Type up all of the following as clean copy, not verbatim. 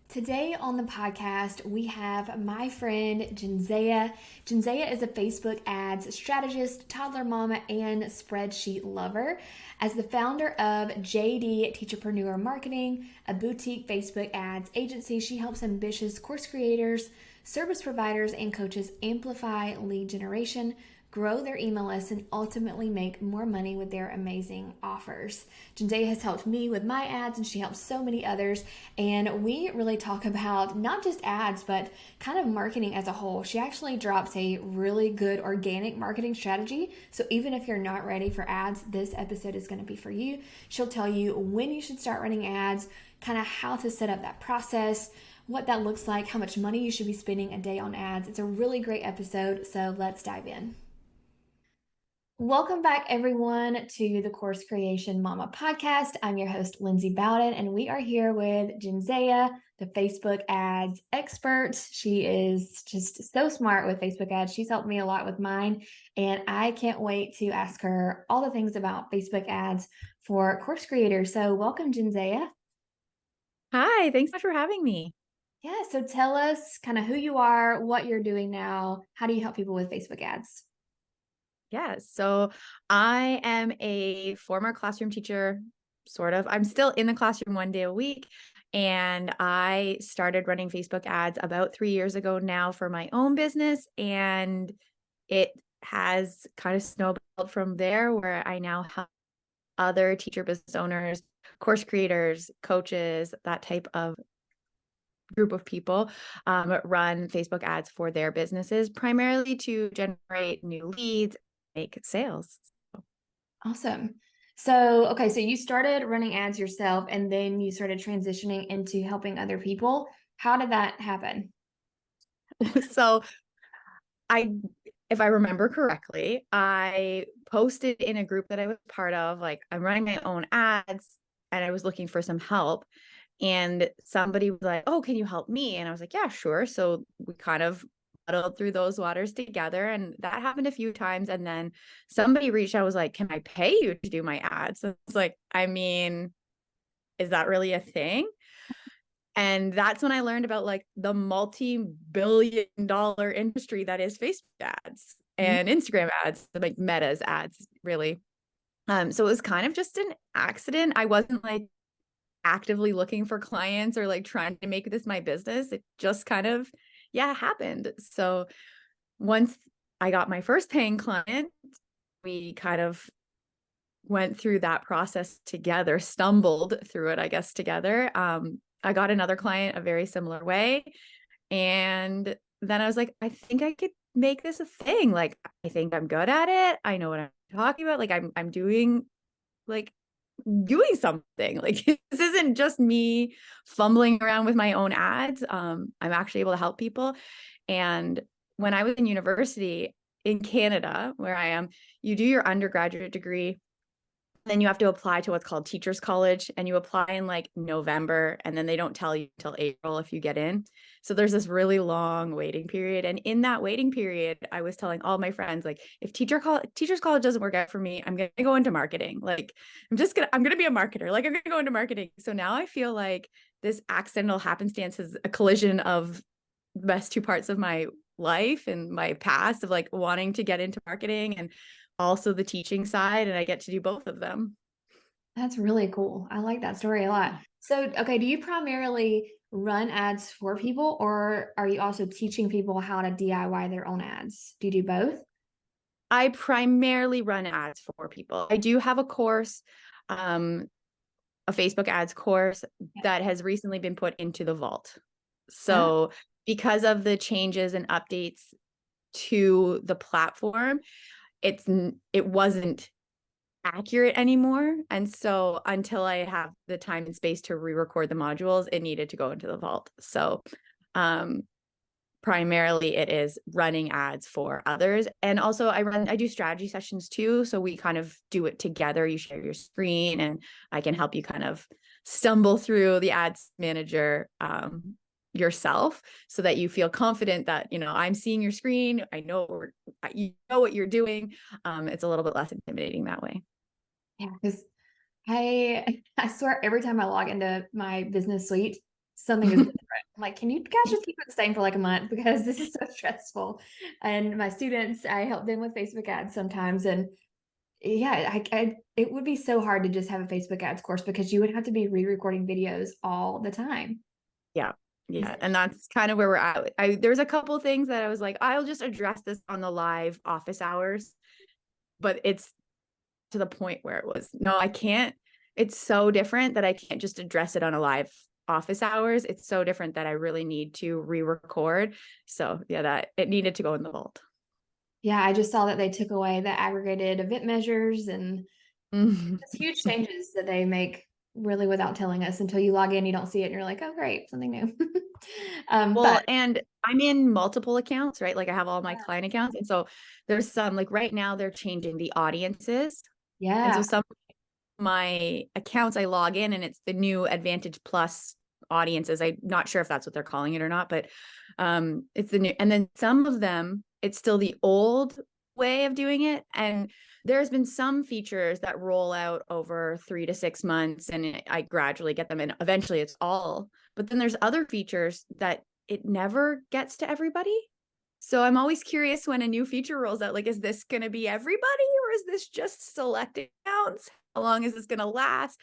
Today on the podcast, we have my friend Jenzea. Jenzea is a Facebook ads strategist, toddler mama, and spreadsheet lover. As the founder of JD Teacherpreneur Marketing, a boutique Facebook ads agency, she helps ambitious course creators, service providers, and coaches amplify lead generation, grow their email list, and ultimately make more money with their amazing offers. Jenzea has helped me with my ads, and she helps so many others. And we really talk about not just ads, but kind of marketing as a whole. She actually drops a really good organic marketing strategy. So even if you're not ready for ads, this episode is going to be for you. She'll tell you when you should start running ads, kind of how to set up that process, what that looks like, how much money you should be spending a day on ads. It's a really great episode, so let's dive in. Welcome back, everyone, to the Course Creation Mama podcast. I'm your host, Lindsay Bowden, and we are here with Jenzea, the Facebook ads expert. She is just so smart with Facebook ads. She's helped me a lot with mine, and I can't wait to ask her all the things about Facebook ads for course creators. So welcome, Jenzea. Hi, thanks so much for having me. Yeah, so tell us kind of who you are, what you're doing now. How do you help people with Facebook ads? So I am a former classroom teacher, sort of. I'm still in the classroom 1 day a week, and I started running Facebook ads about 3 years ago now for my own business, and it has kind of snowballed from there, where I now help other teacher business owners, course creators, coaches, that type of group of people run Facebook ads for their businesses, primarily to generate new leads, make sales. Awesome. So you started running ads yourself and then you started transitioning into helping other people. How did that happen? So I, if I remember correctly, I posted in a group that I was part of, like, I'm running my own ads and I was looking for some help. And somebody was like, "Oh, can you help me?" And I was like, "Yeah, sure." So we kind of muddled through those waters together. And that happened a few times. And then somebody reached out, was like, "Can I pay you to do my ads?" And it's like, I mean, is that really a thing? And that's when I learned about like the multi-billion-dollar industry that is Facebook ads Mhm. and Instagram ads, like Meta's ads, really. So it was kind of just an accident. I wasn't like actively looking for clients or like trying to make this my business. It just kind of, yeah, happened. So once I got my first paying client, we kind of went through that process together, stumbled through it, I guess, together. I got another client a very similar way. And then I was like, I think I could make this a thing. Like, I think I'm good at it. I know what I'm talking about. Like, I'm doing like doing something. Like, this isn't just me fumbling around with my own ads. I'm actually able to help people. And when I was in university in Canada, where I am, you do your undergraduate degree, then you have to apply to what's called Teachers College, and you apply in like November, and then they don't tell you until April if you get in. So there's this really long waiting period. And in that waiting period, I was telling all my friends, like, if Teachers College doesn't work out for me, I'm going to go into marketing. Like, I'm going to be a marketer. Like, I'm going to go into marketing. So now I feel like this accidental happenstance is a collision of the best two parts of my life and my past, of like wanting to get into marketing and also the teaching side, and I get to do both of them. That's really cool. I like that story a lot. So, okay, do you primarily run ads for people or are you also teaching people how to DIY their own ads? Do you do both? I primarily run ads for people. I do have a course, um, a Facebook ads course that has recently been put into the vault. Oh, So because of the changes and updates to the platform, it wasn't accurate anymore. And so until I have the time and space to re-record the modules, it needed to go into the vault. So um primarily it is running ads for others. And also I do strategy sessions too. So we kind of do it together. You share your screen and I can help you kind of stumble through the ads manager yourself, so that you feel confident that, I'm seeing your screen. You know what you're doing. It's a little bit less intimidating that way. yeah, because I swear every time I log into my business suite, something is different. I'm like, can you guys just keep it the same for like a month because this is so stressful. And my students, I help them with Facebook ads sometimes, and yeah, it would be so hard to just have a Facebook ads course because you would have to be re-recording videos all the time. Yeah. Yeah. And that's kind of where we're at. There's a couple of things that I was like, I'll just address this on the live office hours, but it's to the point where it was, no, I can't. It's so different that I can't just address it on a live office hours. It's so different that I really need to re-record. So yeah, that it needed to go in the vault. Yeah, I just saw that they took away the aggregated event measures and it's huge changes that they make really without telling us. Until you log in, you don't see it and you're like, oh great, something new. Well, But and I'm in multiple accounts, right? Like I have all my client accounts. And so there's some, like right now they're changing the audiences. And so yeah, some of my accounts I log in and it's the new Advantage Plus audiences. I'm not sure if that's what they're calling it or not, but it's the new, and then some of them, it's still the old way of doing it. And there's been some features that roll out over 3 to 6 months and I gradually get them and eventually it's all, but then there's other features that it never gets to everybody. So I'm always curious when a new feature rolls out, like, is this going to be everybody or is this just select accounts? How long is this going to last?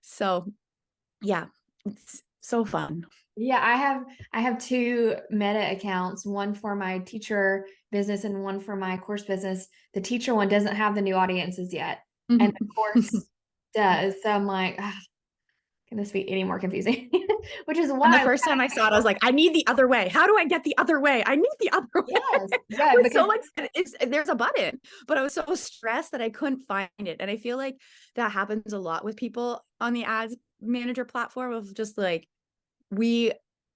So yeah, it's so fun. yeah, I have two Meta accounts, one for my teacher business and one for my course business. The teacher one doesn't have the new audiences yet, and the course does. So I'm like, ah, can this be any more confusing? Which is And the why, first time I saw it, I was like, I need the other way. How do I get the other way? I need the other way. yes, I yeah, was because so excited. There's a button, but I was so stressed that I couldn't find it. And I feel like that happens a lot with people on the ads manager platform of just like, we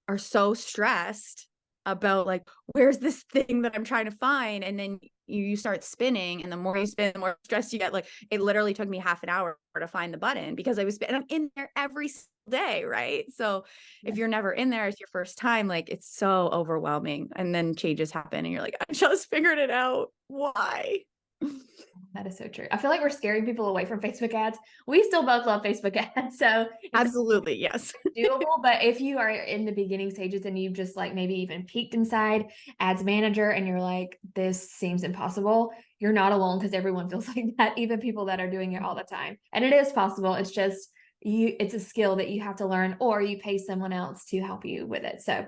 are so stressed about like, where's this thing that I'm trying to find? And then you start spinning and the more you spin, the more stressed you get. Like it literally took me half an hour to find the button because and I'm in there every single day. Right. So if you're never in there, it's your first time, like it's so overwhelming and then changes happen and you're like, I just figured it out. Why? that is so true. I feel like we're scaring people away from Facebook ads. We still both love Facebook ads, so it's Absolutely. Yes. doable. But if you are in the beginning stages and you've just like maybe even peeked inside ads manager and you're like, this seems impossible, you're not alone because everyone feels like that, even people that are doing it all the time. And it is possible. It's just it's a skill that you have to learn or you pay someone else to help you with it. So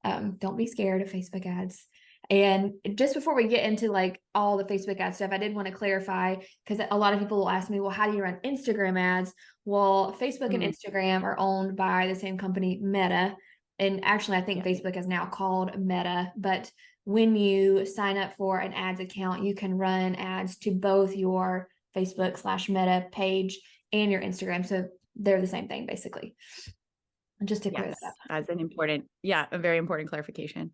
don't be scared of Facebook ads. And just before we get into like all the Facebook ad stuff, I did want to clarify because a lot of people will ask me, well, how do you run Instagram ads? Well, Facebook and Instagram are owned by the same company, Meta. And actually, I think Facebook is now called Meta. But when you sign up for an ads account, you can run ads to both your Facebook/Meta page and your Instagram. So they're the same thing, basically. Just to clear that up. That's a very important clarification.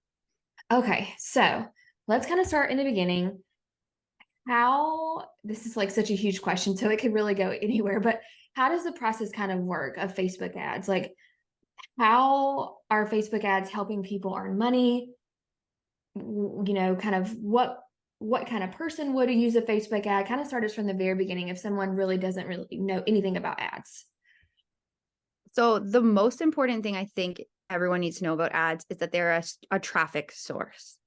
Okay, so let's kind of start in the beginning. This is like such a huge question, so it could really go anywhere, but how does the process kind of work of Facebook ads? Like, how are Facebook ads helping people earn money? Kind of what kind of person would use a Facebook ad? Kind of start us from the very beginning if someone really doesn't really know anything about ads. So the most important thing I think everyone needs to know about ads is that they're a traffic source.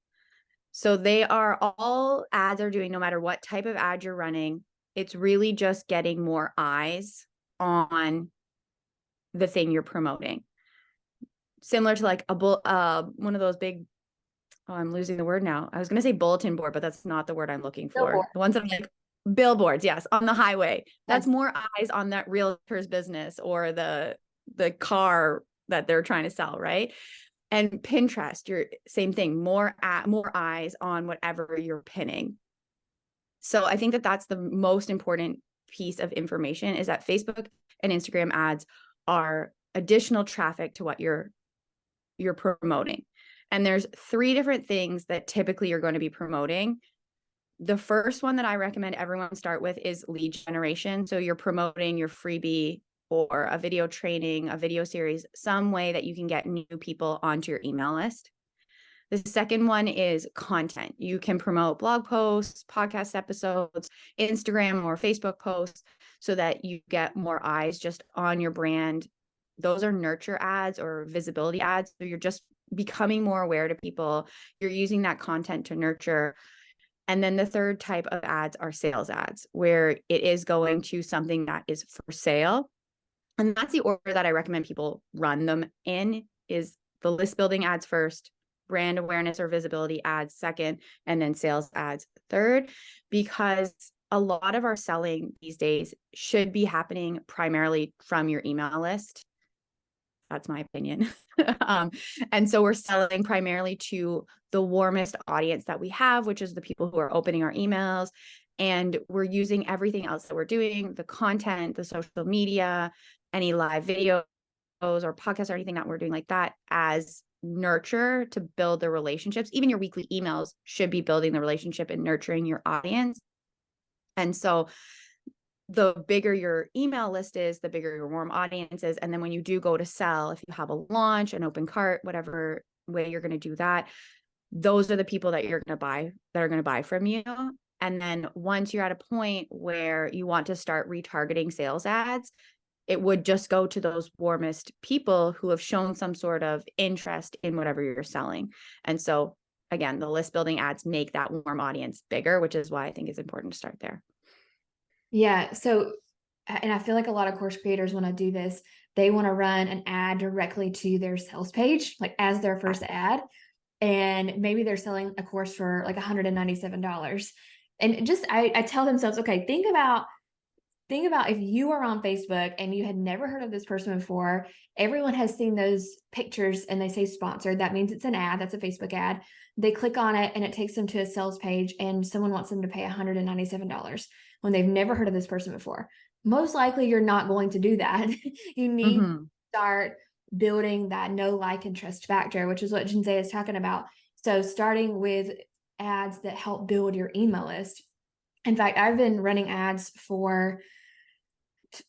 So they are all ads are doing, no matter what type of ad you're running, it's really just getting more eyes on the thing you're promoting. Similar to like one of those big, oh, I'm losing the word now. I was going to say bulletin board, but that's not the word I'm looking for. Billboard. The ones that are like billboards, yes, on the highway. That's Yes. more eyes on that realtor's business or the car that they're trying to sell, right? And Pinterest, you're same thing, more eyes on whatever you're pinning. So I think that that's the most important piece of information is that Facebook and Instagram ads are additional traffic to what you're promoting. And there's 3 different things that typically you're going to be promoting. The first one that I recommend everyone start with is lead generation. So you're promoting your freebie or a video training, a video series, some way that you can get new people onto your email list. The second one is content. You can promote blog posts, podcast episodes, Instagram or Facebook posts so that you get more eyes just on your brand those are nurture ads or visibility ads. So you're just becoming more aware to people. You're using that content to nurture. And then the third type of ads are sales ads, where it is going to something that is for sale. And that's the order that I recommend people run them in, is the list building ads first, brand awareness or visibility ads second, and then sales ads third, because a lot of our selling these days should be happening primarily from your email list. That's my opinion. And so we're selling primarily to the warmest audience that we have, which is the people who are opening our emails. And we're using everything else that we're doing, the content, the social media, any live videos or podcasts or anything that we're doing like that, as nurture to build the relationships. Even your weekly emails should be building the relationship and nurturing your audience. And so the bigger your email list is, the bigger your warm audience is. And then when you do go to sell, if you have a launch, an open cart, whatever way you're going to do that, those are the people that you're going to buy, that are going to buy from you. And then once you're at a point where you want to start retargeting sales ads, it would just go to those warmest people who have shown some sort of interest in whatever you're selling. And so again, the list building ads make that warm audience bigger, which is why I think it's important to start there. Yeah. So, and I feel like a lot of course creators, when I do this, they want to run an ad directly to their sales page, like as their first ad. And maybe they're selling a course for like $197. And just, I tell themselves, okay, think about if you are on Facebook and you had never heard of this person before. Everyone has seen those pictures and they say sponsored. That means it's an ad. That's a Facebook ad. They click on it and it takes them to a sales page and someone wants them to pay $197 when they've never heard of this person before. Most likely you're not going to do that. You need to start building that know, like, and trust factor, which is what Jinsei is talking about. So starting with ads that help build your email list. In fact, I've been running ads for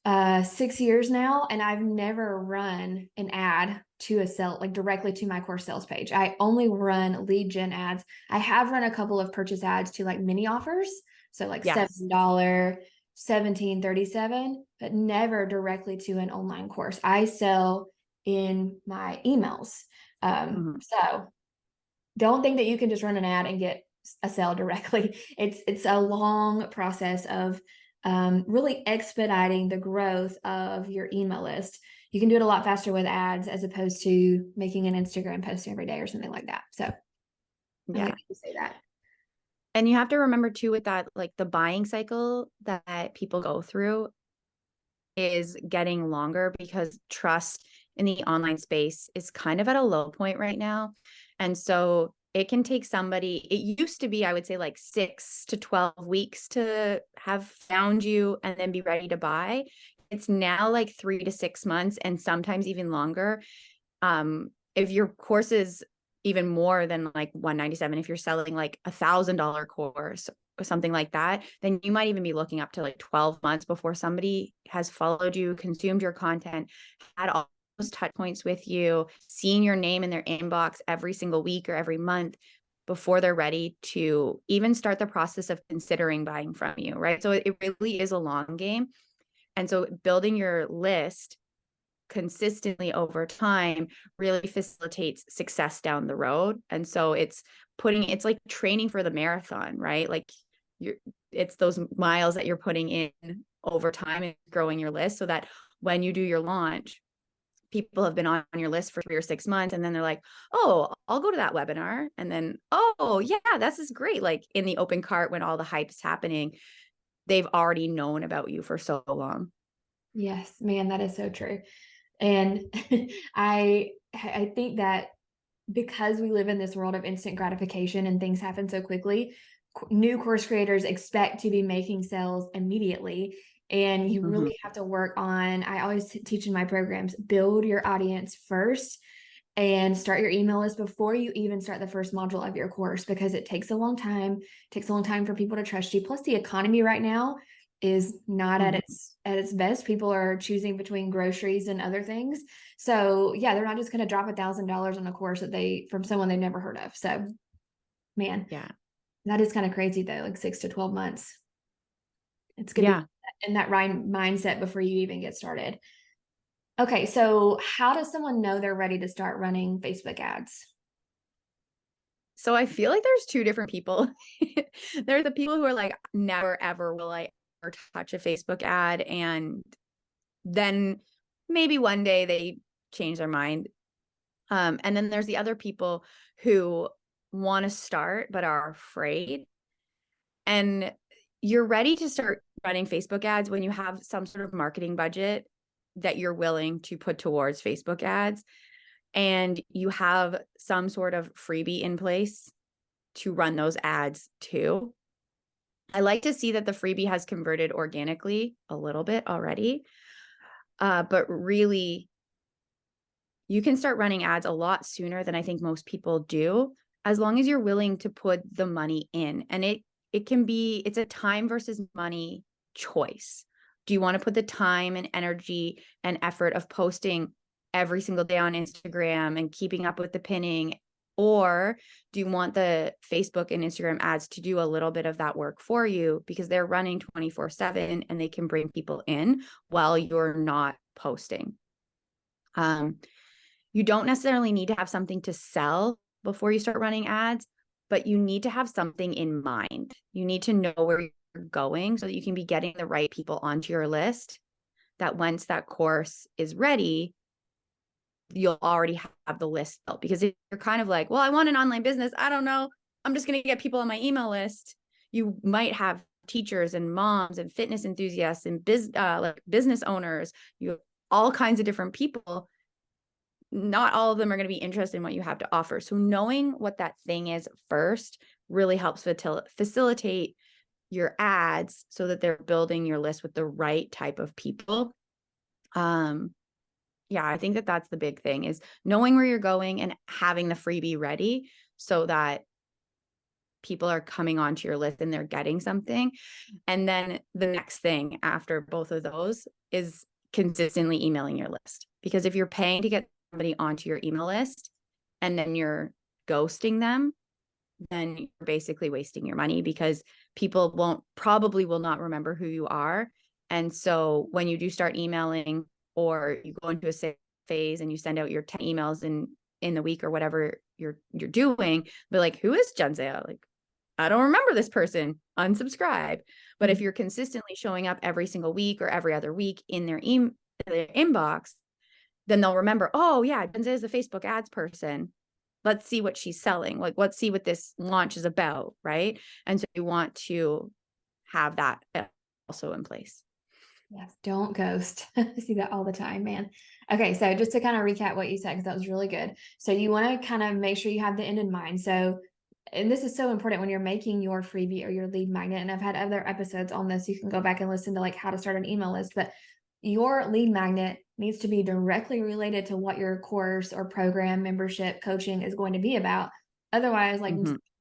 6 years now, and I've never run an ad to a sale, like directly to my course sales page. I only run lead gen ads. I have run a couple of purchase ads to like mini offers, so like Yes. $7, $17.37, but never directly to an online course. I sell in my emails. So don't think that you can just run an ad and get a sale directly. It's a long process of really expediting the growth of your email list. You can do it a lot faster with ads as opposed to making an Instagram post every day or something like that. So I like to say that. And you have to remember too, with that, like the buying cycle that people go through is getting longer, because trust in the online space is kind of at a low point right now. And so it can take somebody, it used to be, I would say, like 6 to 12 weeks to have found you and then be ready to buy. It's now like 3 to 6 months and sometimes even longer. If your course is even more than like $197, if you're selling like $1,000 course or something like that, then you might even be looking up to like 12 months before somebody has followed you, consumed your content, had all those touch points with you, seeing your name in their inbox every single week or every month before they're ready to even start the process of considering buying from you, right? So it really is a long game. And so building your list consistently over time really facilitates success down the road. And so it's like training for the marathon, right? Like it's those miles that you're putting in over time and growing your list, so that when you do your launch, people have been on your list for 3 or 6 months, and then they're like, oh, I'll go to that webinar. And then, oh yeah, this is great. Like in the open cart, when all the hype's happening, they've already known about you for so long. Yes, man, that is so true. And I think that because we live in this world of instant gratification and things happen so quickly, new course creators expect to be making sales immediately. And you really have to work on, I always teach in my programs, build your audience first and start your email list before you even start the first module of your course, because it takes a long time. It takes a long time for people to trust you. Plus the economy right now is not at its best. People are choosing between groceries and other things. So yeah, they're not just going to drop $1,000 on a course that from someone they've never heard of. So man, Yeah. that is kind of crazy though, like 6 to 12 months. It's going to be in that right mindset before you even get started. Okay, so how does someone know they're ready to start running Facebook ads? So I feel like there's two different people. There's the people who are like, never ever will I ever touch a Facebook ad. And then maybe one day they change their mind. And then there's the other people who want to start but are afraid. And you're ready to start running Facebook ads when you have some sort of marketing budget that you're willing to put towards Facebook ads, and you have some sort of freebie in place to run those ads too. I like to see that the freebie has converted organically a little bit already. But really, you can start running ads a lot sooner than I think most people do, as long as you're willing to put the money in. And it's a time versus money choice. Do you want to put the time and energy and effort of posting every single day on Instagram and keeping up with the pinning? Or do you want the Facebook and Instagram ads to do a little bit of that work for you because they're running 24/7 and they can bring people in while you're not posting? You don't necessarily need to have something to sell before you start running ads, but you need to have something in mind. You need to know where you're going so that you can be getting the right people onto your list, that once that course is ready, you'll already have the list built. Because if you're kind of like, well, I want an online business, I don't know, I'm just going to get people on my email list. You might have teachers and moms and fitness enthusiasts and like business owners, you have all kinds of different people. Not all of them are going to be interested in what you have to offer. So knowing what that thing is first really helps facilitate your ads so that they're building your list with the right type of people. Yeah, I think that that's the big thing, is knowing where you're going and having the freebie ready so that people are coming onto your list and they're getting something. And then the next thing after both of those is consistently emailing your list. Because if you're paying to get somebody onto your email list and then you're ghosting them, then you're basically wasting your money, because people probably will not remember who you are. And so when you do start emailing, or you go into a sales phase and you send out your 10 emails in the week or whatever you're doing, but like, who is Jenzea? Like, I don't remember this person, unsubscribe. But if you're consistently showing up every single week or every other week in their inbox, then they'll remember, oh yeah, Jenzea is a Facebook ads person. Let's see what she's selling. Like, let's see what this launch is about, right? And so you want to have that also in place. Yes, don't ghost. I see that all the time, man. Okay, so just to kind of recap what you said, because that was really good. So you want to kind of make sure you have the end in mind. So, and this is so important when you're making your freebie or your lead magnet. And I've had other episodes on this. You can go back and listen to like how to start an email list, but your lead magnet needs to be directly related to what your course or program, membership, coaching is going to be about. Otherwise, like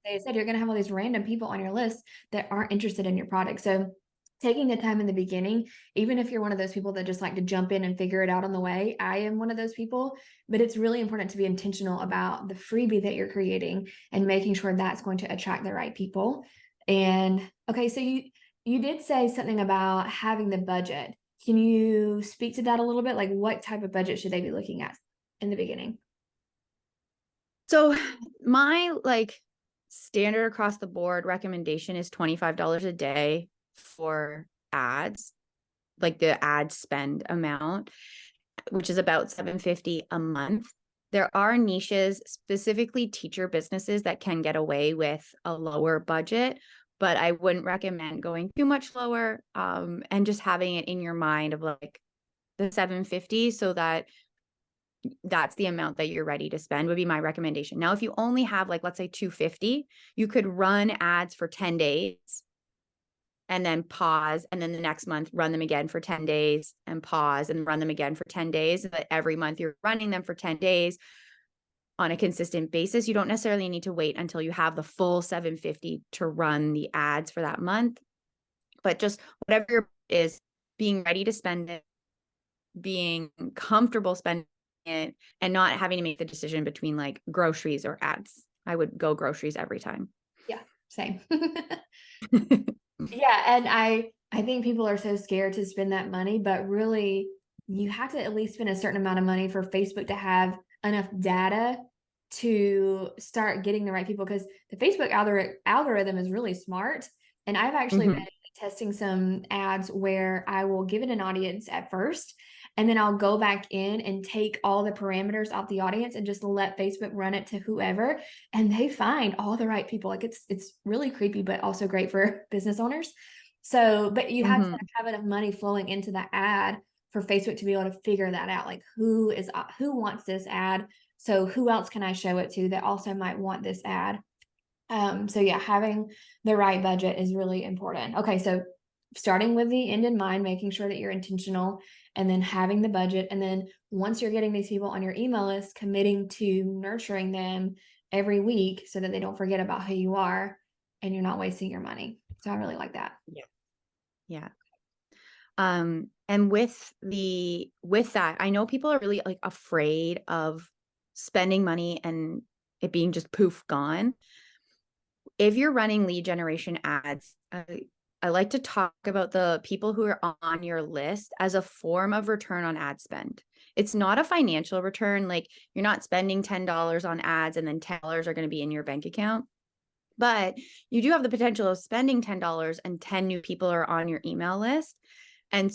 they said, you're going to have all these random people on your list that aren't interested in your product. So taking the time in the beginning, even if you're one of those people that just like to jump in and figure it out on the way, I am one of those people, but it's really important to be intentional about the freebie that you're creating and making sure that's going to attract the right people. And okay, so you did say something about having the budget. Can you speak to that a little bit? Like, what type of budget should they be looking at in the beginning? So my like standard across the board recommendation is $25 a day for ads, like the ad spend amount, which is about $750 a month. There are niches, specifically teacher businesses, that can get away with a lower budget, but I wouldn't recommend going too much lower, and just having it in your mind of like the 750, so that that's the amount that you're ready to spend, would be my recommendation. Now, if you only have like, let's say 250, you could run ads for 10 days and then pause. And then the next month, run them again for 10 days and pause and run them again for 10 days. But every month you're running them for 10 days on a consistent basis. You don't necessarily need to wait until you have the full 750 to run the ads for that month, but just whatever your is, being ready to spend it, being comfortable spending it, and not having to make the decision between like groceries or ads. I would go groceries every time. Yeah, same. Yeah, and I think people are so scared to spend that money, but really you have to at least spend a certain amount of money for Facebook to have enough data to start getting the right people, because the Facebook algorithm is really smart. And I've actually been Mm-hmm. testing some ads where I will give it an audience at first, and then I'll go back in and take all the parameters off the audience and just let Facebook run it to whoever, and they find all the right people. Like it's really creepy, but also great for business owners. So, but you have to Mm-hmm. have enough money flowing into that ad for Facebook to be able to figure that out. Like who wants this ad? So who else can I show it to that also might want this ad? So yeah, having the right budget is really important. Okay, so starting with the end in mind, making sure that you're intentional, and then having the budget. And then once you're getting these people on your email list, committing to nurturing them every week so that they don't forget about who you are and you're not wasting your money. So I really like that. Yeah. Yeah. And with that, I know people are really like afraid of spending money and it being just poof gone. If you're running lead generation ads, I like to talk about the people who are on your list as a form of return on ad spend. It's not a financial return. Like you're not spending $10 on ads and then $10 are going to be in your bank account. But you do have the potential of spending $10 and 10 new people are on your email list. And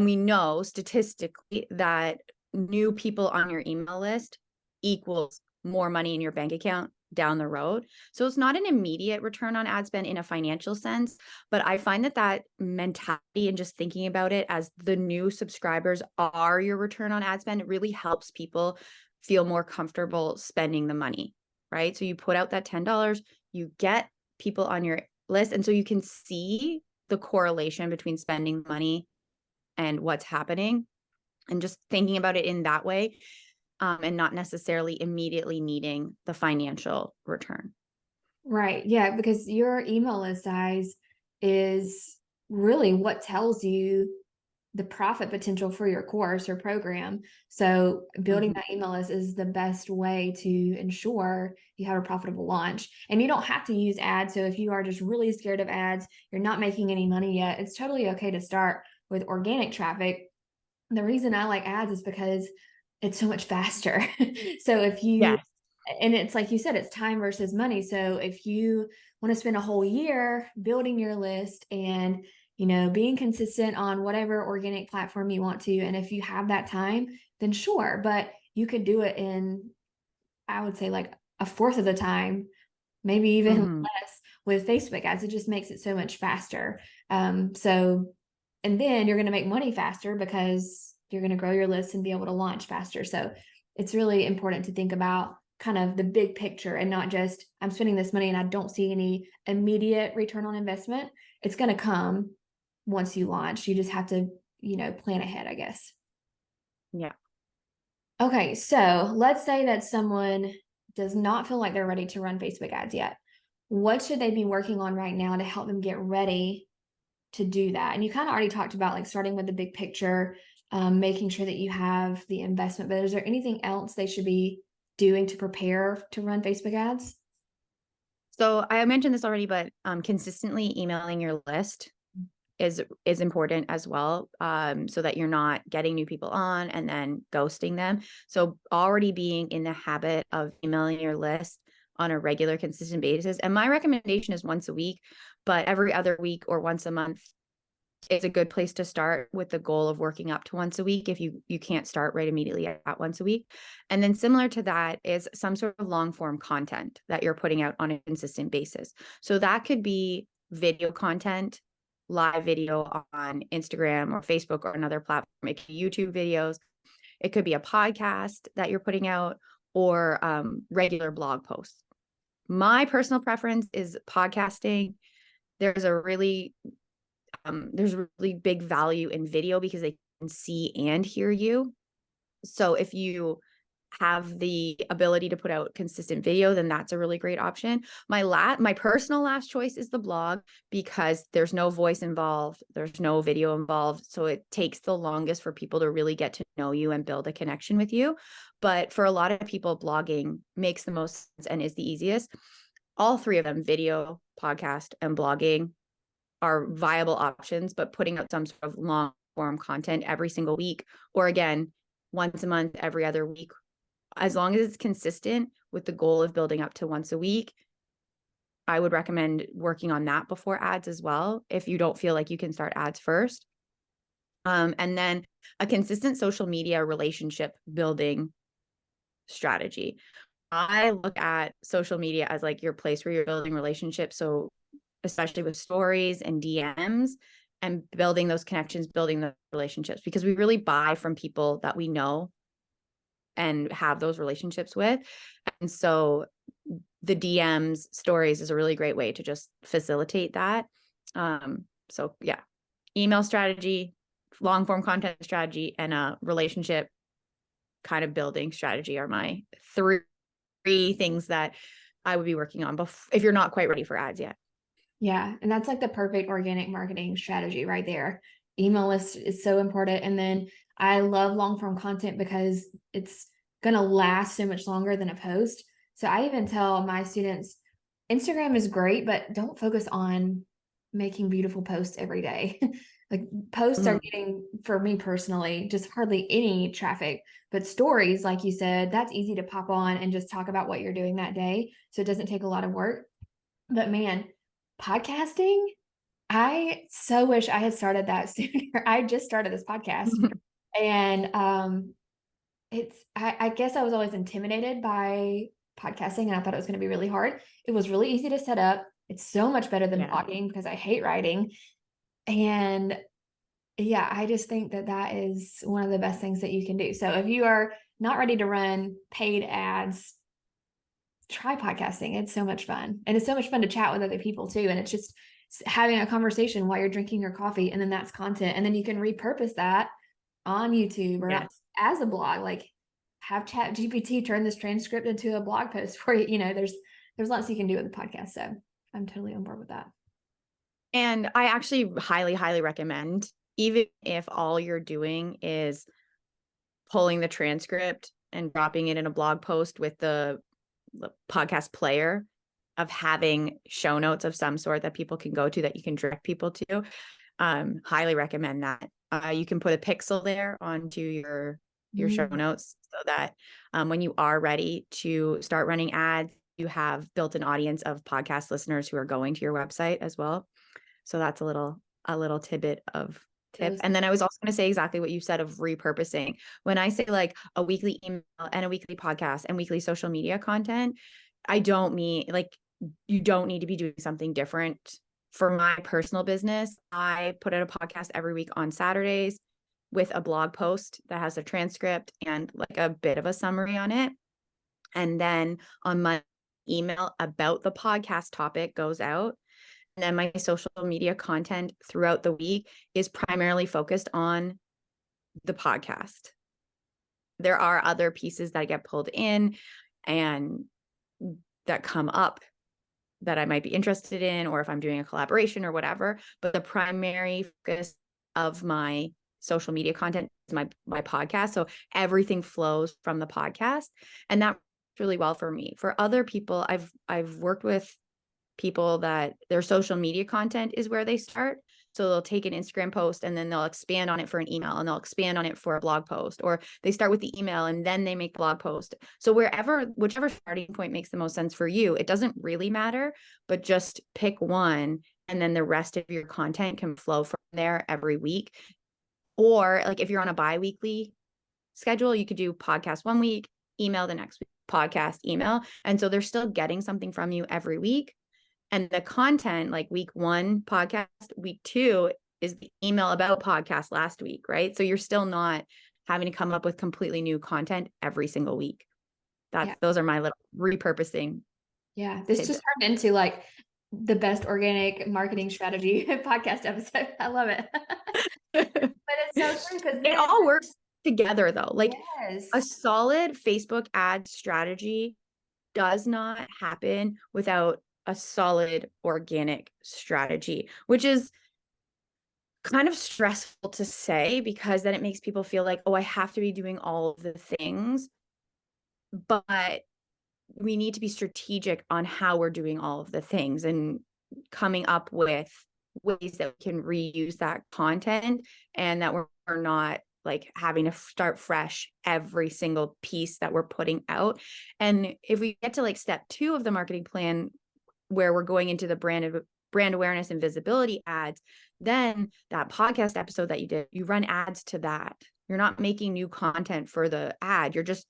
we know statistically that new people on your email list equals more money in your bank account down the road. So it's not an immediate return on ad spend in a financial sense, but I find that mentality and just thinking about it as the new subscribers are your return on ad spend, it really helps people feel more comfortable spending the money, right? So you put out that $10, you get people on your list, and so you can see the correlation between spending money and what's happening, and just thinking about it in that way, and not necessarily immediately needing the financial return. Right. Yeah, because your email list size is really what tells you the profit potential for your course or program. So building Mm-hmm. that email list is the best way to ensure you have a profitable launch. And you don't have to use ads. So if you are just really scared of ads, you're not making any money yet, it's totally okay to start with organic traffic. The reason I like ads is because it's so much faster. So if you, Yes. and it's like you said, it's time versus money. So if you want to spend a whole year building your list and, being consistent on whatever organic platform you want to, and if you have that time, then sure. But you could do it in, I would say, like a fourth of the time, maybe even Mm-hmm. less with Facebook ads. It just makes it so much faster. So, and then you're going to make money faster because you're going to grow your list and be able to launch faster. So it's really important to think about kind of the big picture and not just, I'm spending this money and I don't see any immediate return on investment. It's going to come once you launch. You just have to, plan ahead, I guess. Yeah. Okay, so let's say that someone does not feel like they're ready to run Facebook ads yet. What should they be working on right now to help them get ready to do that? And you kind of already talked about like starting with the big picture, making sure that you have the investment, but is there anything else they should be doing to prepare to run Facebook ads? So I mentioned this already, but consistently emailing your list is important as well, so that you're not getting new people on and then ghosting them. So already being in the habit of emailing your list on a regular, consistent basis. And my recommendation is once a week, but every other week or once a month is a good place to start, with the goal of working up to once a week if you can't start right immediately at once a week. And then similar to that is some sort of long form content that you're putting out on a consistent basis. So that could be video content, live video on Instagram or Facebook or another platform. It could be YouTube videos. It could be a podcast that you're putting out, or regular blog posts. My personal preference is podcasting. There's a really there's really big value in video because they can see and hear you. So if you have the ability to put out consistent video, then that's a really great option. My personal last choice is the blog, because there's no voice involved, there's no video involved, so it takes the longest for people to really get to know you and build a connection with you. But for a lot of people, blogging makes the most sense and is the easiest. All three of them, video, podcast, and blogging, are viable options, but putting out some sort of long form content every single week, or again, once a month, every other week, as long as it's consistent with the goal of building up to once a week. I would recommend working on that before ads as well, if you don't feel like you can start ads first. And then a consistent social media relationship building strategy. I look at social media as like your place where you're building relationships. So especially with stories and DMs and building those connections, building the relationships, because we really buy from people that we know and have those relationships with. And so the DMs stories is a really great way to just facilitate that. So yeah, email strategy, long form content strategy, and a relationship kind of building strategy are my three things that I would be working on if you're not quite ready for ads yet. Yeah. And that's like the perfect organic marketing strategy right there. Email list is so important. And then I love long form content because it's going to last so much longer than a post. So I even tell my students, Instagram is great, but don't focus on making beautiful posts every day. Like posts are getting, for me personally, just hardly any traffic, but stories, like you said, that's easy to pop on and just talk about what you're doing that day. So it doesn't take a lot of work. But man, podcasting, I so wish I had started that sooner. I just started this podcast, and I guess I was always intimidated by podcasting, and I thought it was going to be really hard. It was really easy to set up. It's so much better than blogging because I hate writing. And yeah, I just think that that is one of the best things that you can do. So if you are not ready to run paid ads, try podcasting. It's so much fun. And it's so much fun to chat with other people too. And it's just having a conversation while you're drinking your coffee, and then that's content. And then you can repurpose that on YouTube or as a blog, like have Chat GPT turn this transcript into a blog post for you. You know, there's lots you can do with the podcast. So I'm totally on board with that. And I actually highly, highly recommend, even if all you're doing is pulling the transcript and dropping it in a blog post with the podcast player, of having show notes of some sort that people can go to, that you can direct people to. Highly recommend that. You can put a pixel there onto your show notes, so that when you are ready to start running ads, you have built an audience of podcast listeners who are going to your website as well. So that's a little tidbit of tip. And then I was also going to say exactly what you said of repurposing. When I say like a weekly email and a weekly podcast and weekly social media content, I don't mean like you don't need to be doing something different. For my personal business, I put out a podcast every week on Saturdays with a blog post that has a transcript and like a bit of a summary on it. And then on my email about the podcast topic goes out. And then my social media content throughout the week is primarily focused on the podcast. There are other pieces that get pulled in and that come up that I might be interested in, or if I'm doing a collaboration or whatever. But the primary focus of my social media content is my podcast. So everything flows from the podcast, and that works really well for me. For other people, I've worked with people that their social media content is where they start. So they'll take an Instagram post and then they'll expand on it for an email, and they'll expand on it for a blog post, or they start with the email and then they make the blog post. So whichever starting point makes the most sense for you, it doesn't really matter, but just pick one, and then the rest of your content can flow from there every week. Or like if you're on a bi-weekly schedule, you could do podcast one week, email the next week, podcast, email. And so they're still getting something from you every week. And the content, like week 1 podcast, week 2 is the email about podcast last week, right? So you're still not having to come up with completely new content every single week. Those are my little repurposing. Yeah, this just turned into like the best organic marketing strategy podcast episode. I love it. But it's so true because it all works together though. Like a yes. solid Facebook ad strategy does not happen without a solid organic strategy, which is kind of stressful to say, because then it makes people feel like, oh, I have to be doing all of the things. But we need to be strategic on how we're doing all of the things and coming up with ways that we can reuse that content, and that we're not like having to start fresh every single piece that we're putting out. And if we get to like step 2 of the marketing plan, where we're going into the brand awareness and visibility ads, then that podcast episode that you did, you run ads to that. You're not making new content for the ad. You're just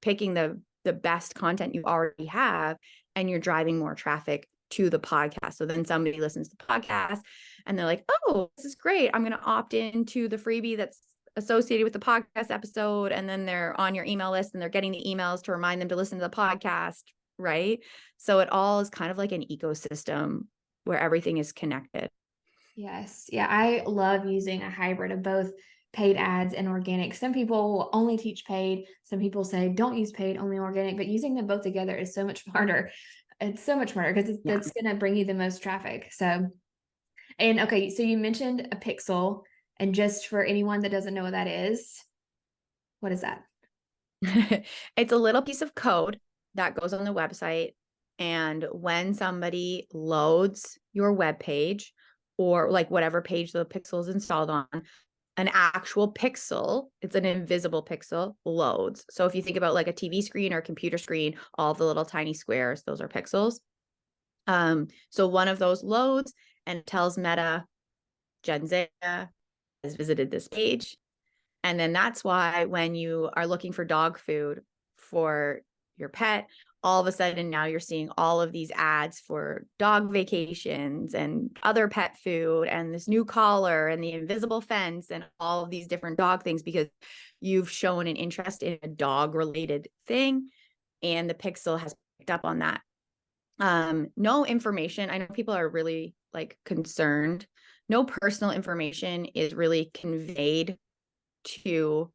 picking the best content you already have, and you're driving more traffic to the podcast. So then somebody listens to the podcast and they're like, oh, this is great. I'm going to opt into the freebie that's associated with the podcast episode. And then they're on your email list and they're getting the emails to remind them to listen to the podcast. Right. So it all is kind of like an ecosystem where everything is connected. Yes. Yeah. I love using a hybrid of both paid ads and organic. Some people will only teach paid. Some people say don't use paid, only organic, but using them both together is so much smarter. It's so much smarter because it's going to bring you the most traffic. So, and okay, so you mentioned a pixel, and just for anyone that doesn't know what that is, what is that? It's a little piece of code that goes on the website. And when somebody loads your web page, or like whatever page the pixel is installed on, an actual pixel, it's an invisible pixel, loads. So if you think about like a TV screen or a computer screen, all the little tiny squares, those are pixels. So one of those loads and tells Meta, Jensea has visited this page. And then that's why when you are looking for dog food for your pet, all of a sudden now you're seeing all of these ads for dog vacations and other pet food and this new collar and the invisible fence and all of these different dog things, because you've shown an interest in a dog related thing and the pixel has picked up on that. No information. I know people are really like concerned. No personal information is really conveyed to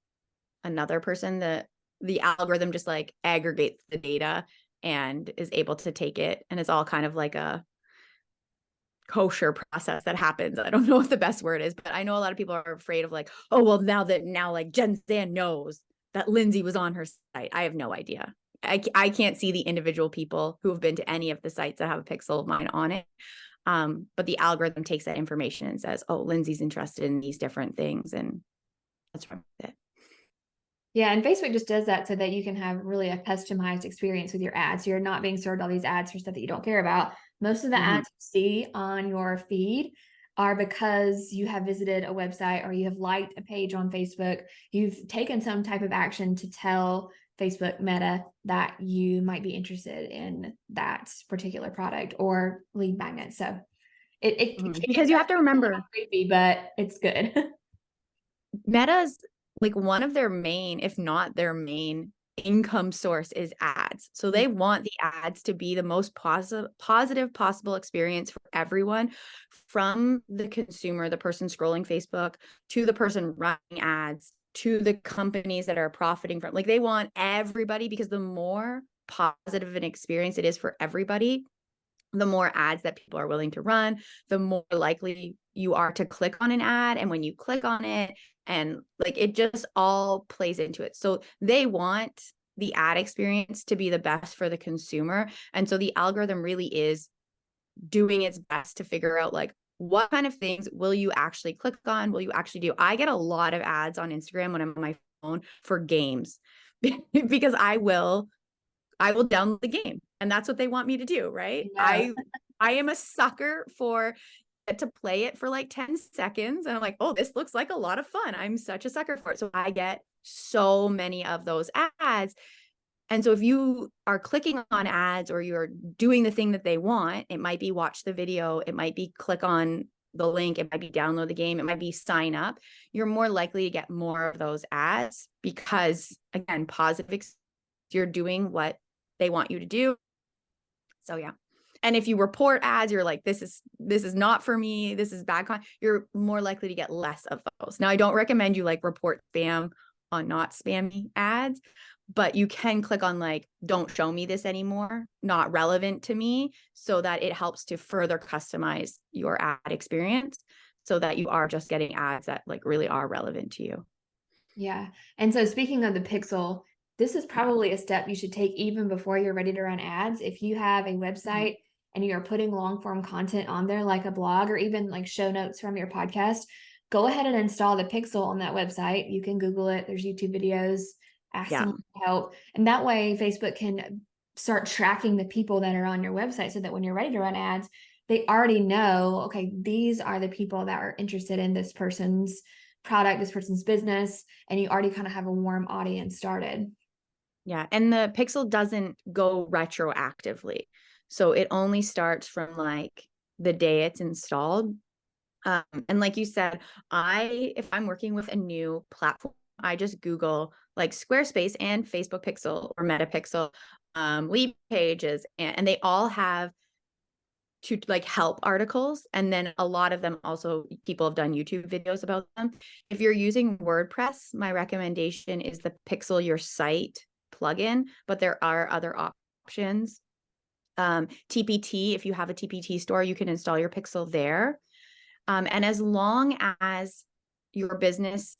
another person. The algorithm just like aggregates the data and is able to take it, and it's all kind of like a kosher process that happens. I don't know what the best word is, but I know a lot of people are afraid of like, oh well, now like Jensea knows that Lindsay was on her site. I have no idea. I can't see the individual people who have been to any of the sites that have a pixel of mine on it. But the algorithm takes that information and says, oh, Lindsay's interested in these different things, and that's wrong with it. Yeah, and Facebook just does that so that you can have really a customized experience with your ads. So you're not being served all these ads for stuff that you don't care about. Most of the ads you see on your feed are because you have visited a website or you have liked a page on Facebook. You've taken some type of action to tell Facebook Meta that you might be interested in that particular product or lead magnet. So because you have to remember, creepy, but it's good. Meta's like one of their main, if not their main income source is ads. So they want the ads to be the most positive possible experience for everyone, from the consumer, the person scrolling Facebook, to the person running ads, to the companies that are profiting from. Like they want everybody, because the more positive an experience it is for everybody, the more ads that people are willing to run, the more likely you are to click on an ad. And when you click on it, and like it just all plays into it. So they want the ad experience to be the best for the consumer. And so the algorithm really is doing its best to figure out like, what kind of things will you actually click on? Will you actually do? I get a lot of ads on Instagram when I'm on my phone for games because I will download the game, and that's what they want me to do. Right. Yeah. I am a sucker for to play it for like 10 seconds. And I'm like, oh, this looks like a lot of fun. I'm such a sucker for it. So I get so many of those ads. And so if you are clicking on ads or you're doing the thing that they want, it might be watch the video, it might be click on the link, it might be download the game, it might be sign up, you're more likely to get more of those ads because, again, you're doing what they want you to do. So yeah. And if you report ads, you're like, this is not for me, this is bad content, you're more likely to get less of those. Now, I don't recommend you like report spam on not spammy ads, but you can click on like, don't show me this anymore, not relevant to me, so that it helps to further customize your ad experience so that you are just getting ads that like really are relevant to you. Yeah. And so speaking of the pixel, this is probably a step you should take even before you're ready to run ads. If you have a website and you're putting long form content on there, like a blog or even like show notes from your podcast, go ahead and install the pixel on that website. You can Google it. There's YouTube videos. Ask Yeah. someone to help. And that way Facebook can start tracking the people that are on your website so that when you're ready to run ads, they already know, okay, these are the people that are interested in this person's product, this person's business, and you already kind of have a warm audience started. Yeah. And the pixel doesn't go retroactively. So it only starts from like the day it's installed. And like you said, if I'm working with a new platform, I just Google like Squarespace and Facebook Pixel or Meta Pixel, lead pages, and they all have to like help articles. And then a lot of them also, people have done YouTube videos about them. If you're using WordPress, my recommendation is the Pixel Your Site plugin, but there are other options. TPT, if you have a TPT store, you can install your Pixel there. And as long as your business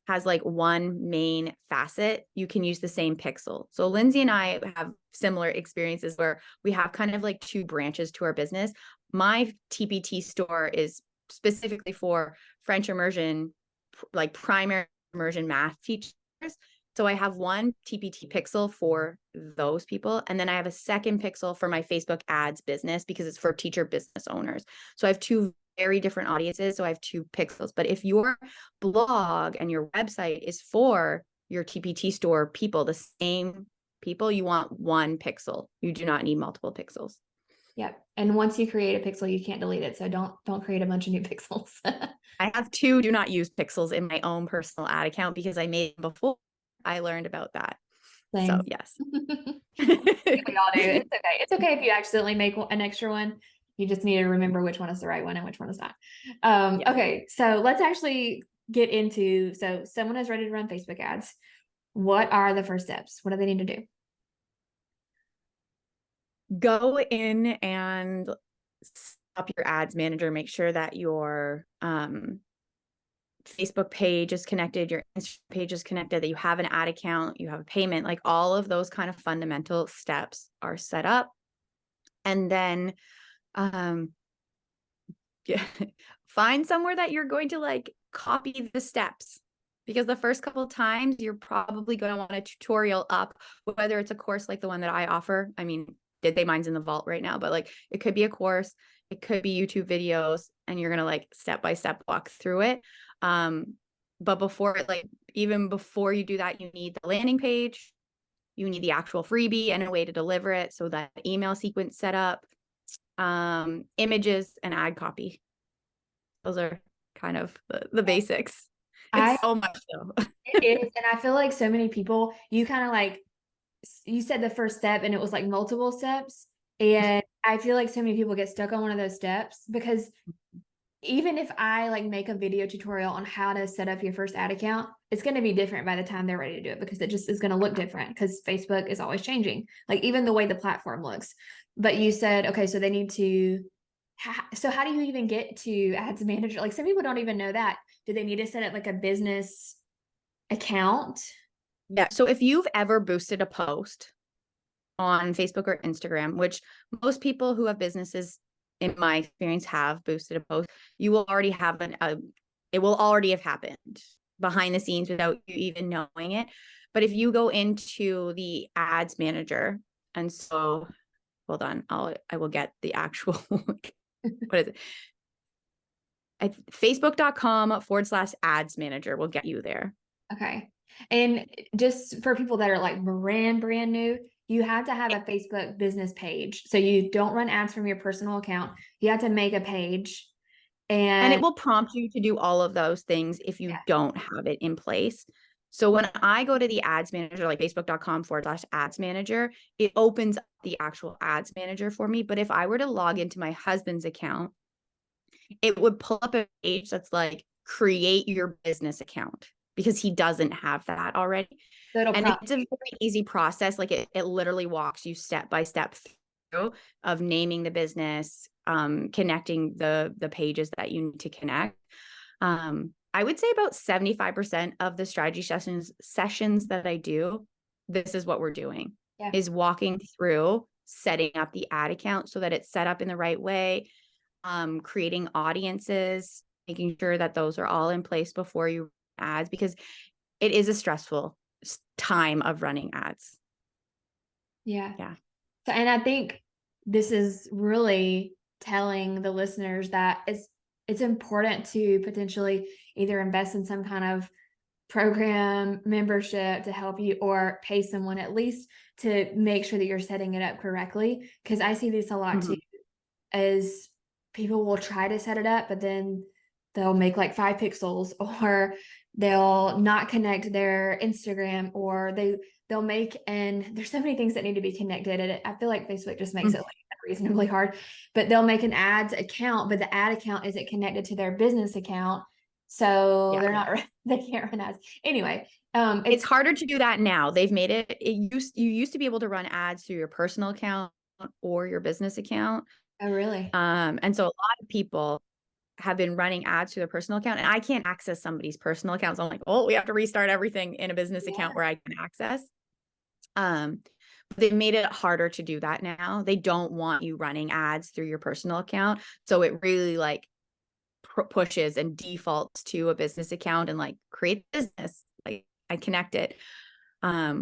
has like one main facet, you can use the same pixel. So Lindsay and I have similar experiences where we have kind of like two branches to our business. My TPT store is specifically for French immersion, like primary immersion math teachers. So I have one TPT pixel for those people. And then I have a second pixel for my Facebook ads business because it's for teacher business owners. So I have two very different audiences. So I have two pixels. But if your blog and your website is for your TPT store people, the same people, you want one pixel. You do not need multiple pixels. Yep. And once you create a pixel, you can't delete it. So don't create a bunch of new pixels. I have two do not use pixels in my own personal ad account because I made them before I learned about that. Same. So yes. We all do. It's okay. It's okay if you accidentally make an extra one. You just need to remember which one is the right one and which one is not. Yeah. Okay, so let's actually get into, so someone is ready to run Facebook ads. What are the first steps? What do they need to do? Go in and set up your ads manager. Make sure that your Facebook page is connected, your Instagram page is connected, that you have an ad account, you have a payment, like all of those kind of fundamental steps are set up. And then yeah, find somewhere that you're going to like copy the steps, because the first couple of times you're probably going to want a tutorial up, whether it's a course like the one that I offer. I mean, did they mine's in the vault right now, but like it could be a course, it could be YouTube videos, and you're going to like step by step walk through it. But even before you do that, you need the landing page, you need the actual freebie and a way to deliver it. So that email sequence set up, images and ad copy. Those are kind of the basics. It's so much though. It is. And I feel like so many people, you kind of like, you said the first step and it was like multiple steps. And I feel like so many people get stuck on one of those steps because even if I like make a video tutorial on how to set up your first ad account, it's going to be different by the time they're ready to do it because it just is going to look different because Facebook is always changing, like even the way the platform looks. But you said, okay, so they need to, so how do you even get to ads manager? Like some people don't even know that. Do they need to set up like a business account? Yeah. So if you've ever boosted a post on Facebook or Instagram, which most people who have businesses in my experience have boosted a post, you will already have it will already have happened behind the scenes without you even knowing it. But if you go into the ads manager, and so hold on, I will get the actual, what is it? Facebook.com/ads manager will get you there. Okay. And just for people that are like brand new, you have to have a Facebook business page. So you don't run ads from your personal account. You have to make a page. And it will prompt you to do all of those things if you don't have it in place. So when I go to the ads manager, like facebook.com/ads manager, it opens up the actual ads manager for me. But if I were to log into my husband's account, it would pull up a page that's like, create your business account, because he doesn't have that already. So and it's a very easy process. Like it literally walks you step by step through of naming the business, connecting the pages that you need to connect. I would say about 75% of the strategy sessions that I do, this is what we're doing, is walking through setting up the ad account so that it's set up in the right way, creating audiences, making sure that those are all in place before you run ads, because it is a stressful time of running ads. Yeah. Yeah. So, and I think this is really telling the listeners that it's important to potentially either invest in some kind of program membership to help you, or pay someone at least to make sure that you're setting it up correctly. Because I see this a lot too, Mhm. is people will try to set it up, but then they'll make like 5 pixels, or they'll not connect their Instagram, or they'll make, and there's so many things that need to be connected. And I feel like Facebook just makes it like reasonably hard, but they'll make an ads account, but the ad account isn't connected to their business account. So Yeah. they're not, they can't run ads. Anyway, It's harder to do that now. They've made it, you used to be able to run ads through your personal account or your business account. oh, really? And so a lot of people have been running ads through their personal account, and I can't access somebody's personal account. So I'm like, oh, we have to restart everything in a business account Yeah. where I can access. Um, they've made it harder to do that now. They don't want you running ads through your personal account. So it really like pushes and defaults to a business account and like create business. Like I connect it,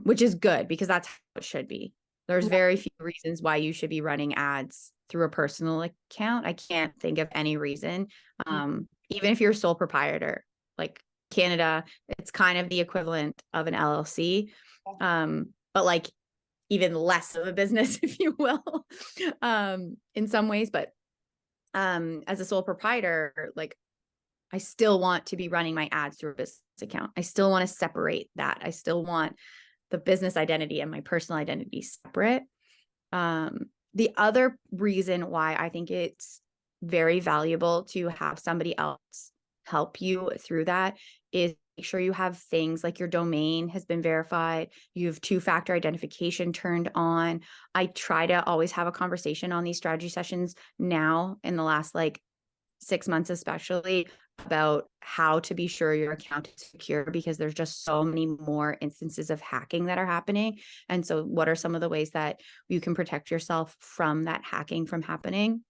which is good because that's how it should be. There's very few reasons why you should be running ads through a personal account. I can't think of any reason. Even if you're a sole proprietor, like Canada, it's kind of the equivalent of an LLC. But like even less of a business, if you will, in some ways. But as a sole proprietor, like I still want to be running my ads through a business account. I still want to separate that. I still want the business identity and my personal identity separate. The other reason why I think it's very valuable to have somebody else help you through that is make sure you have things like your domain has been verified, you have two-factor identification turned on. I try to always have a conversation on these strategy sessions now in the last like 6 months, especially about how to be sure your account is secure, because there's just so many more instances of hacking that are happening. And so what are some of the ways that you can protect yourself from that hacking from happening?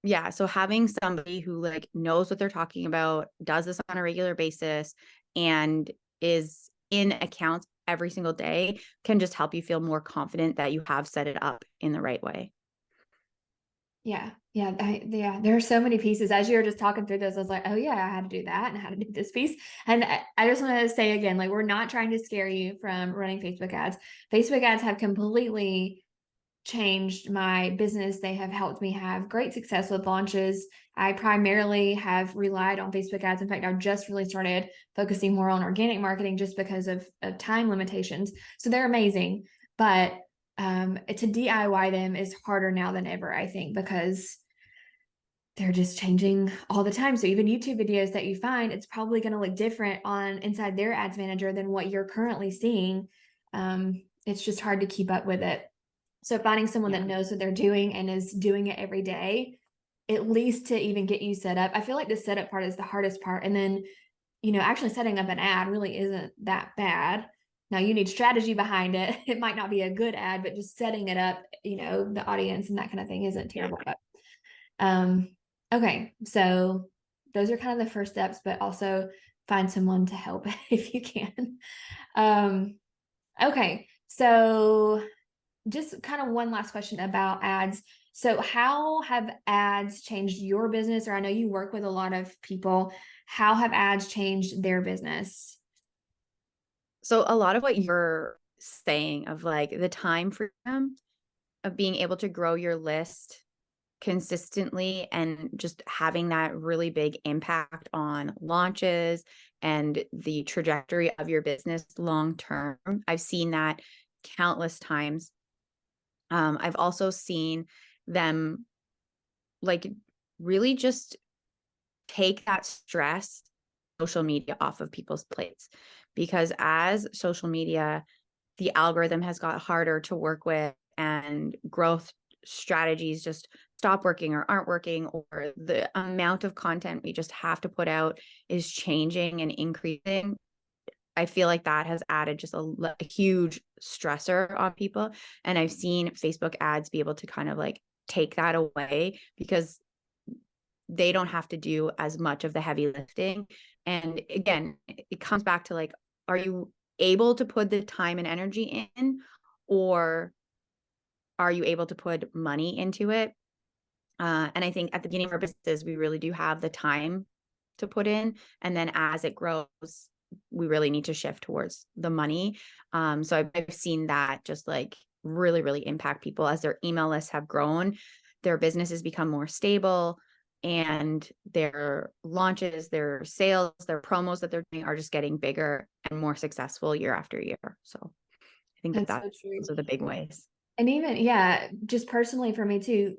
Yeah, so having somebody who like knows what they're talking about, does this on a regular basis, and is in accounts every single day can just help you feel more confident that you have set it up in the right way. Yeah. Yeah. Yeah. There are so many pieces. As you were just talking through this, I was like, oh, yeah, I had to do that and how to do this piece. And I just want to say again, like, we're not trying to scare you from running Facebook ads. Facebook ads have completely changed my business. They have helped me have great success with launches. I primarily have relied on Facebook ads. In fact, I've just really started focusing more on organic marketing just because of time limitations. So they're amazing. But to DIY them is harder now than ever, I think, because they're just changing all the time. So even YouTube videos that you find, it's probably going to look different on inside their ads manager than what you're currently seeing. It's just hard to keep up with it. So finding someone that knows what they're doing and is doing it every day, at least to even get you set up. I feel like the setup part is the hardest part. And then, actually setting up an ad really isn't that bad. Now you need strategy behind it. It might not be a good ad, but just setting it up, the audience and that kind of thing isn't terrible. But okay, so those are kind of the first steps, but also find someone to help if you can. Okay, so just kind of one last question about ads. So how have ads changed your business? Or I know you work with a lot of people. How have ads changed their business? So a lot of what you're saying of like the time freedom of being able to grow your list consistently and just having that really big impact on launches and the trajectory of your business long term. I've seen that countless times. I've also seen them like really just take that stress, social media off of people's plates, because as social media, the algorithm has got harder to work with and growth strategies just stop working or aren't working, or the amount of content we just have to put out is changing and increasing. I feel like that has added just a huge stressor on people. And I've seen Facebook ads be able to kind of like take that away because they don't have to do as much of the heavy lifting. And again, it comes back to like, are you able to put the time and energy in, or are you able to put money into it? And I think at the beginning of our businesses, we really do have the time to put in. And then as it grows, we really need to shift towards the money. So I've seen that just like really, really impact people as their email lists have grown, their businesses become more stable, and their launches, their sales, their promos that they're doing are just getting bigger and more successful year after year. So I think That's that so true. those are the big ways. And even, yeah, just personally for me too,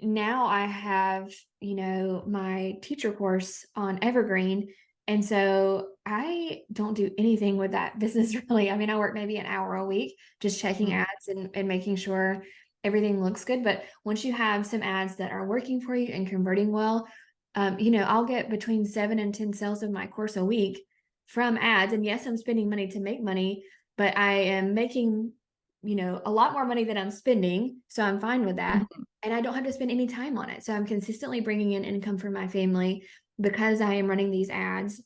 now I have, my teacher course on Evergreen. And so I don't do anything with that business really. I mean, I work maybe an hour a week just checking Mhm. ads and making sure everything looks good. But once you have some ads that are working for you and converting well, I'll get between 7 and 10 sales of my course a week from ads. And yes, I'm spending money to make money, but I am making, a lot more money than I'm spending. So I'm fine with that. Mhm. And I don't have to spend any time on it. So I'm consistently bringing in income for my family because I am running these ads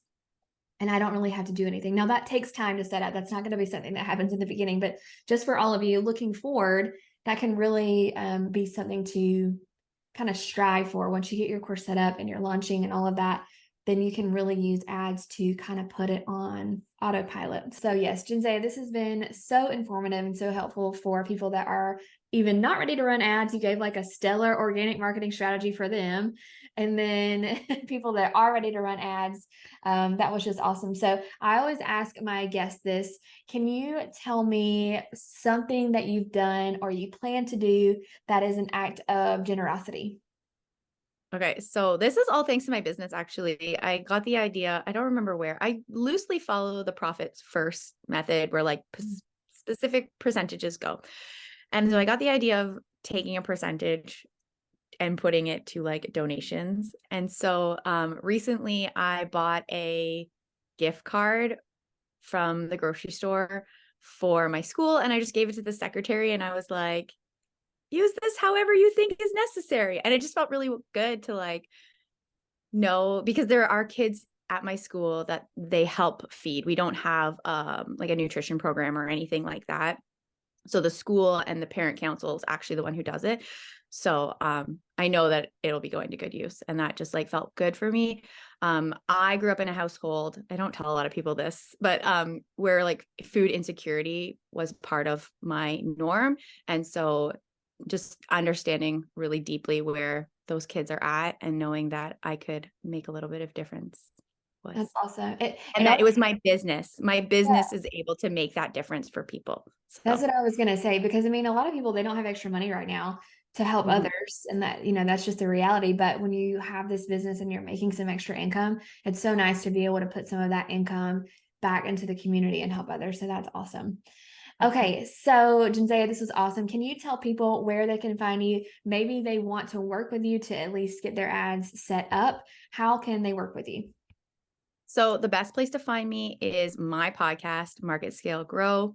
and I don't really have to do anything. Now that takes time to set up. That's not going to be something that happens in the beginning, but just for all of you looking forward, that can really be something to kind of strive for. Once you get your course set up and you're launching and all of that, then you can really use ads to kind of put it on autopilot. So yes, Jinsei, this has been so informative and so helpful for people that are even not ready to run ads. You gave like a stellar organic marketing strategy for them. And then people that are ready to run ads, that was just awesome. So I always ask my guests this: can you tell me something that you've done or you plan to do that is an act of generosity? Okay, so this is all thanks to my business, actually. I got the idea, I don't remember where. I loosely follow the profits first method where like specific percentages go. And so I got the idea of taking a percentage and putting it to like donations. And so recently I bought a gift card from the grocery store for my school, and I just gave it to the secretary and I was like, use this however you think is necessary. And it just felt really good to like know, because there are kids at my school that they help feed. We don't have like a nutrition program or anything like that. So the school and the parent council is actually the one who does it. So I know that it'll be going to good use, and that just like felt good for me. I grew up in a household, I don't tell a lot of people this, but where like food insecurity was part of my norm. And so just understanding really deeply where those kids are at and knowing that I could make a little bit of difference was, That's awesome. and It that it also, was my business. My business is able to make that difference for people. that's So what I was gonna say, because I mean, a lot of people, they don't have extra money right now to help mhm. others, and that, that's just the reality. But when you have this business and you're making some extra income, it's so nice to be able to put some of that income back into the community and help others. So that's awesome. Okay, so Jinsei, this is awesome. Can you tell people where they can find you? Maybe they want to work with you to at least get their ads set up. How can they work with you? So the best place to find me is my podcast, Market Scale Grow.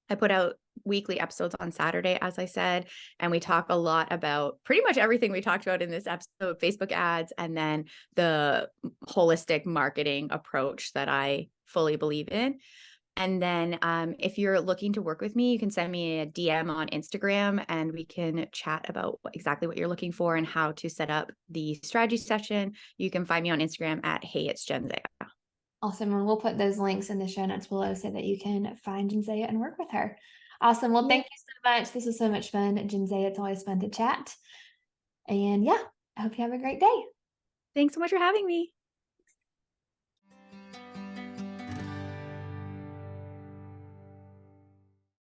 I put out weekly episodes on Saturday, as I said, and we talk a lot about pretty much everything we talked about in this episode: Facebook ads, and then the holistic marketing approach that I fully believe in. And then if you're looking to work with me, you can send me a DM on Instagram and we can chat about exactly what you're looking for and how to set up the strategy session. You can find me on Instagram at Hey, it's Jenzea. Awesome. And we'll put those links in the show notes below so that you can find Jinsei and work with her. Awesome. Well, Yeah. thank you so much. This was so much fun. Jinsei, it's always fun to chat. And yeah, I hope you have a great day. Thanks so much for having me.